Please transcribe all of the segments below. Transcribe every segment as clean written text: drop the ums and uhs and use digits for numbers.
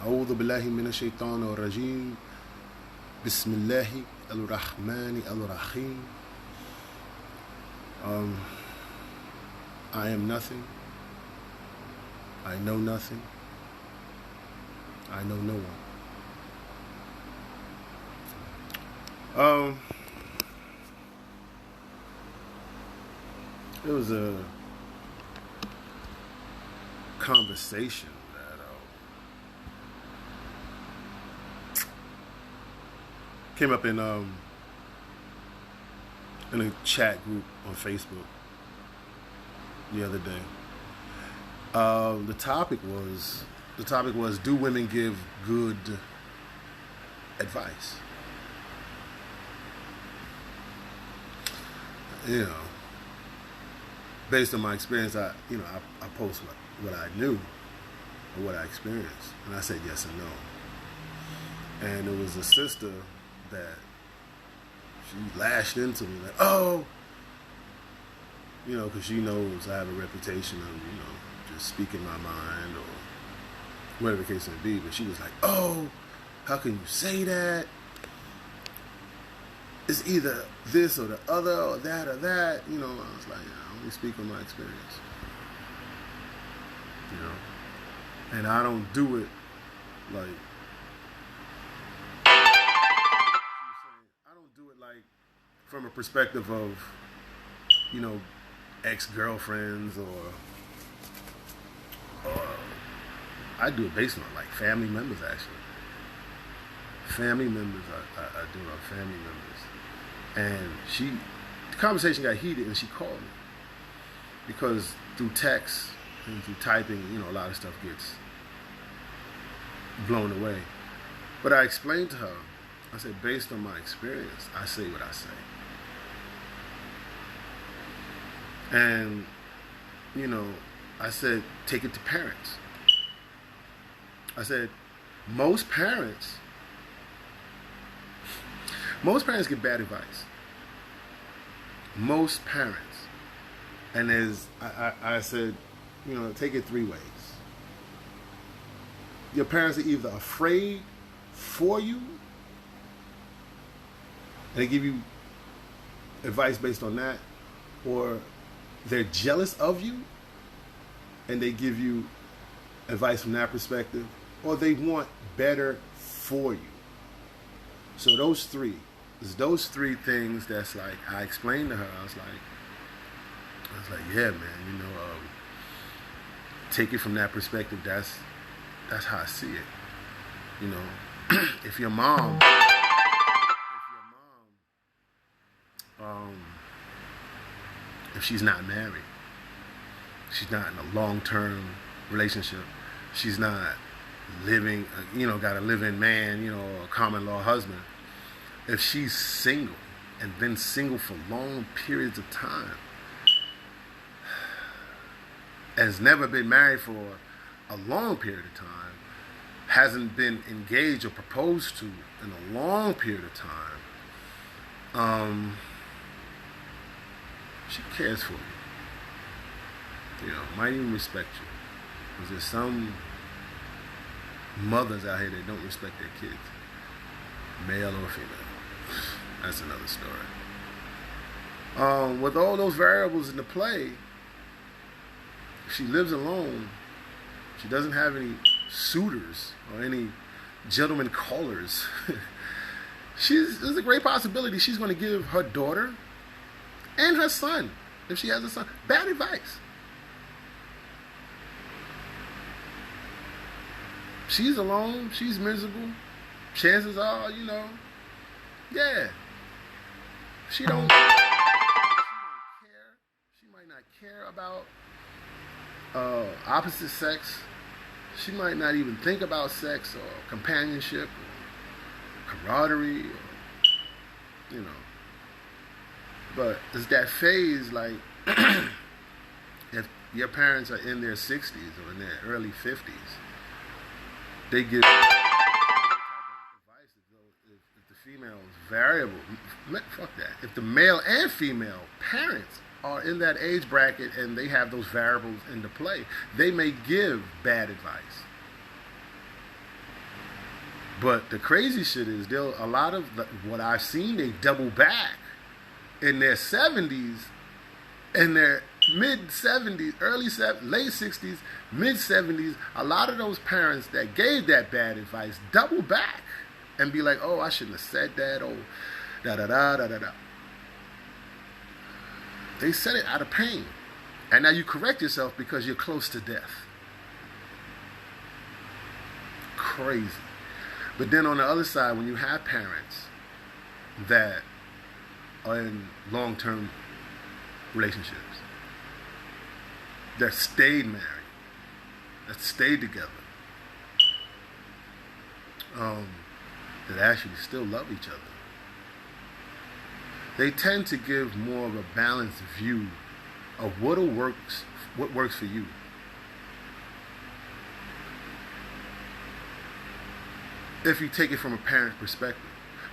أعوذ بالله من الشيطان الرجيم بسم الله الرحمن الرحيم. I am nothing. I know nothing. I know no one. It was a conversation that came up in a chat group on Facebook the other day. The topic was, do women give good advice? You know, based on my experience, I post what I knew or what I experienced, and I said yes and no. And it was a sister that she lashed into me like, oh, because she knows I have a reputation of, just speaking my mind or whatever the case may be. But she was like, oh, how can you say that? It's either this or the other or that or that. I was like, I only speak on my experience. And I don't do it like, from a perspective of, ex-girlfriends or I do it based on like family members actually. Family members, I do it on family members. And the conversation got heated and she called me. Because through text and through typing, a lot of stuff gets blown away. But I explained to her, I said, based on my experience, I say what I say. And, I said, take it to parents. I said, most parents get bad advice. Most parents. And I said, take it three ways. Your parents are either afraid for you, and they give you advice based on that, or they're jealous of you, and they give you advice from that perspective, or they want better for you. So those three things that's like, I explained to her, I was like, yeah, man, take it from that perspective. That's how I see it. If your mom, if she's not married, she's not in a long-term relationship, she's not living, got a live-in man, or a common law husband. If she's single and been single for long periods of time, has never been married for a long period of time, hasn't been engaged or proposed to in a long period of time, she cares for you. Might even respect you. Because there's some mothers out here that don't respect their kids, male or female. That's another story. With all those variables into play, if she lives alone, she doesn't have any suitors or any gentleman callers. There's a great possibility she's going to give her daughter and her son, if she has a son, bad advice. She's alone, she's miserable. Chances are, yeah, she don't care. She might not care about opposite sex. She might not even think about sex or companionship or camaraderie or, But it's that phase, like, if your parents are in their 60s or in their early 50s, they give advice. If the female is variable, fuck that. If the male and female parents are in that age bracket and they have those variables into play, they may give bad advice. But the crazy shit is, a lot of what I've seen, they double back in their 70s, in their mid 70s, late 60s, mid 70s. A lot of those parents that gave that bad advice double back and be like, oh, I shouldn't have said that. Oh, da da da da da da. They said it out of pain. And now you correct yourself because you're close to death. Crazy. But then on the other side, when you have parents that are in long-term relationships, that stayed married, that stayed together, that actually still love each other, they tend to give more of a balanced view of what works for you. If you take it from a parent's perspective,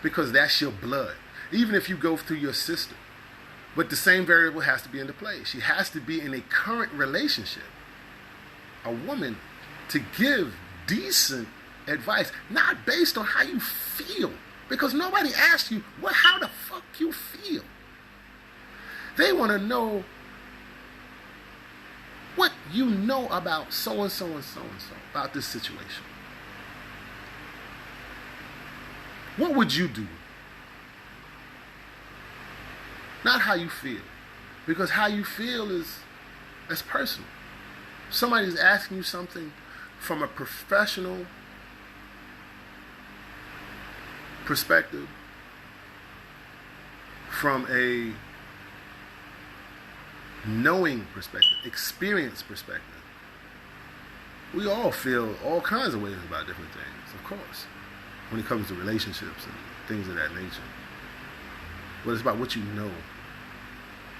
because that's your blood. Even if you go through your sister, but the same variable has to be into play. She has to be in a current relationship, a woman, to give decent advice, not based on how you feel, because nobody asked you how the fuck you feel. They want to know what you know about so and so and so and so about this situation. What would you do? Not how you feel. Because how you feel that's personal. Somebody's asking you something from a professional perspective, from a knowing perspective, experience perspective. We all feel all kinds of ways about different things, of course, when it comes to relationships and things of that nature. But it's about what you know.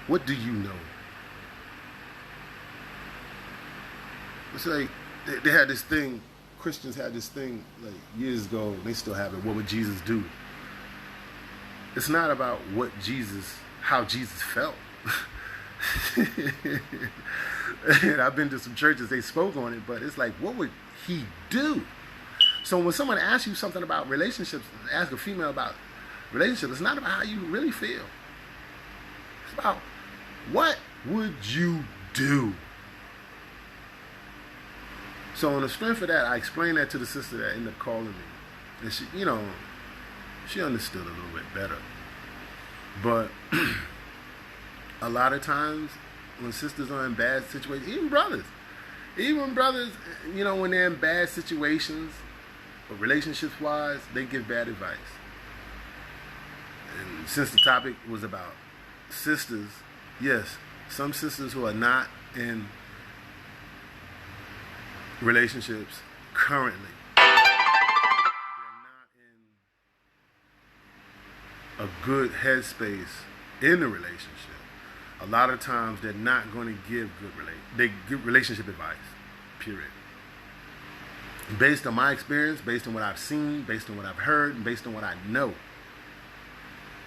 What do you know? It's like they had this thing, Christians had this thing like years ago, and they still have it. What would Jesus do? It's not about how Jesus felt. And I've been to some churches, they spoke on it, but it's like, what would he do? So when someone asks you something about relationships, ask a female about relationships, it's not about how you really feel. It's about, what would you do? So on the strength of that, I explained that to the sister that ended up calling me. And she, she understood a little bit better. But a lot of times when sisters are in bad situations, even brothers, when they're in bad situations, but relationships-wise, they give bad advice. And since the topic was about sisters, yes, some sisters who are not in relationships currently, they're not in a good headspace in the relationship. A lot of times they're not going to give good relationship advice, period. Based on my experience, based on what I've seen, based on what I've heard, and based on what I know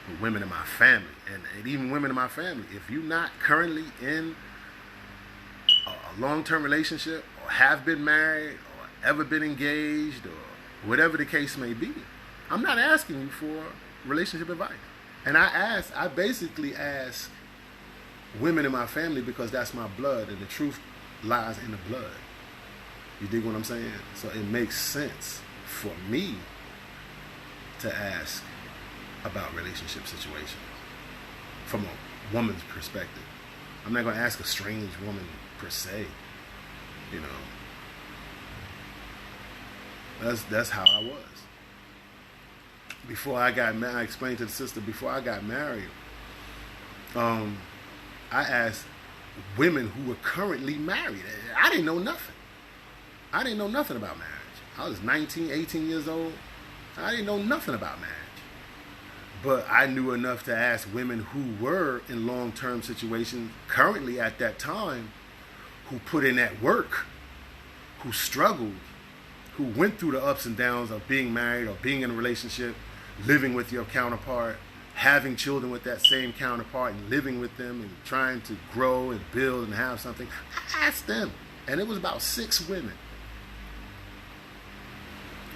with women in my family, and even women in my family, if you're not currently in a long-term relationship, or have been married, or ever been engaged, or whatever the case may be, I'm not asking you for relationship advice. And I basically ask women in my family because that's my blood, and the truth lies in the blood. You dig what I'm saying? So it makes sense for me to ask about relationship situations from a woman's perspective. I'm not going to ask a strange woman per se. That's how I was. Before I got married, I explained to the sister, before I got married, I asked women who were currently married. I didn't know nothing. I didn't know nothing about marriage. I was 19, 18 years old. I didn't know nothing about marriage. But I knew enough to ask women who were in long-term situations currently at that time, who put in that work, who struggled, who went through the ups and downs of being married or being in a relationship, living with your counterpart, having children with that same counterpart and living with them and trying to grow and build and have something. I asked them, and it was about 6 women.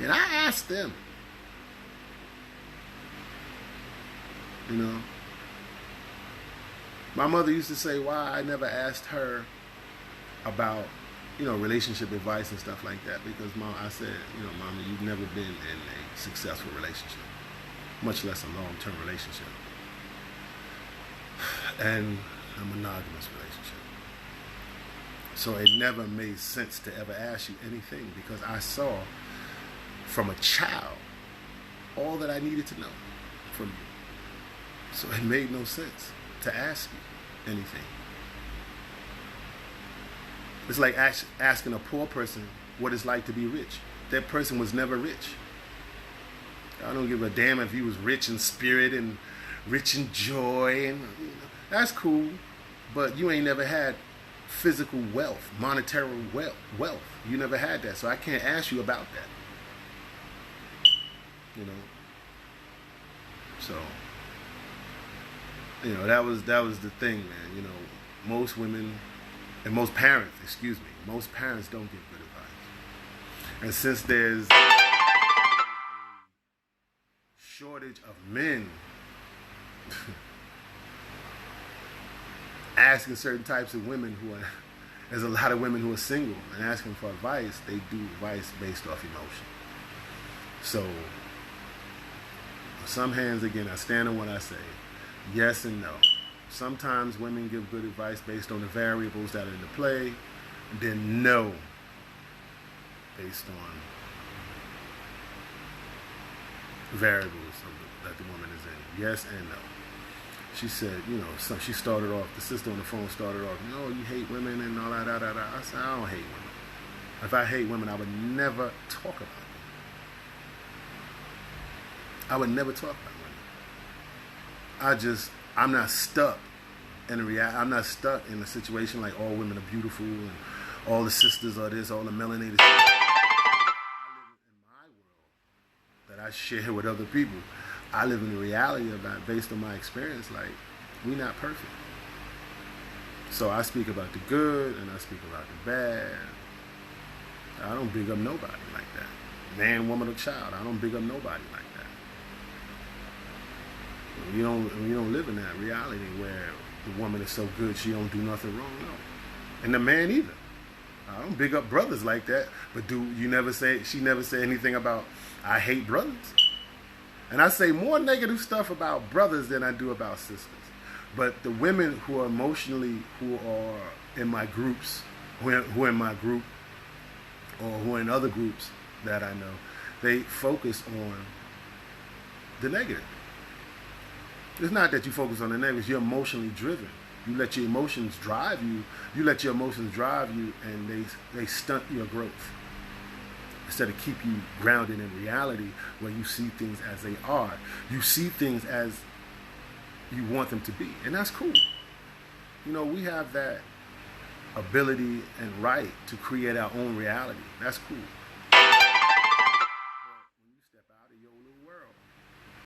And I asked them, You know, my mother used to say why I never asked her about, relationship advice and stuff like that, because I said, Mama, you've never been in a successful relationship, much less a long-term relationship, and a monogamous relationship. So it never made sense to ever ask you anything, because I saw from a child all that I needed to know from you. So it made no sense to ask you anything. It's like asking a poor person what it's like to be rich. That person was never rich. I don't give a damn if he was rich in spirit and rich in joy, and that's cool, but you ain't never had physical wealth, monetary wealth. You never had that, so I can't ask you about that. So that was the thing, man. Most women and most parents don't give good advice. And since there's a shortage of men asking certain types of women there's a lot of women who are single and asking for advice, they do advice based off emotion. So, on some hands, again, I stand on what I say. Yes and no. Sometimes women give good advice based on the variables that are into play, and then no, based on variables that the woman is in. Yes and no. She said, she started off, the sister on the phone started off, you hate women and all that, I said, I don't hate women. If I hate women, I would never talk about them. I would never talk about women. I'm not stuck I'm not stuck in a situation like all women are beautiful and all the sisters are this, all the melanated. I live in my world that I share with other people. I live in the reality about, based on my experience, like, we're not perfect. So I speak about the good and I speak about the bad. I don't big up nobody like that. Man, woman, or child, I don't big up nobody like that. You don't live in that reality where the woman is so good she don't do nothing wrong. No, and the man either. I don't big up brothers like that. But she never said anything about I hate brothers. And I say more negative stuff about brothers than I do about sisters. But the women who are in my groups, who are in my group, or who are in other groups that I know, they focus on the negative. It's not that you focus on the negative, you're emotionally driven. You let your emotions drive you. And they stunt your growth. Instead of keep you grounded in reality where you see things as they are. You see things as you want them to be. And that's cool. We have that ability and right to create our own reality. That's cool.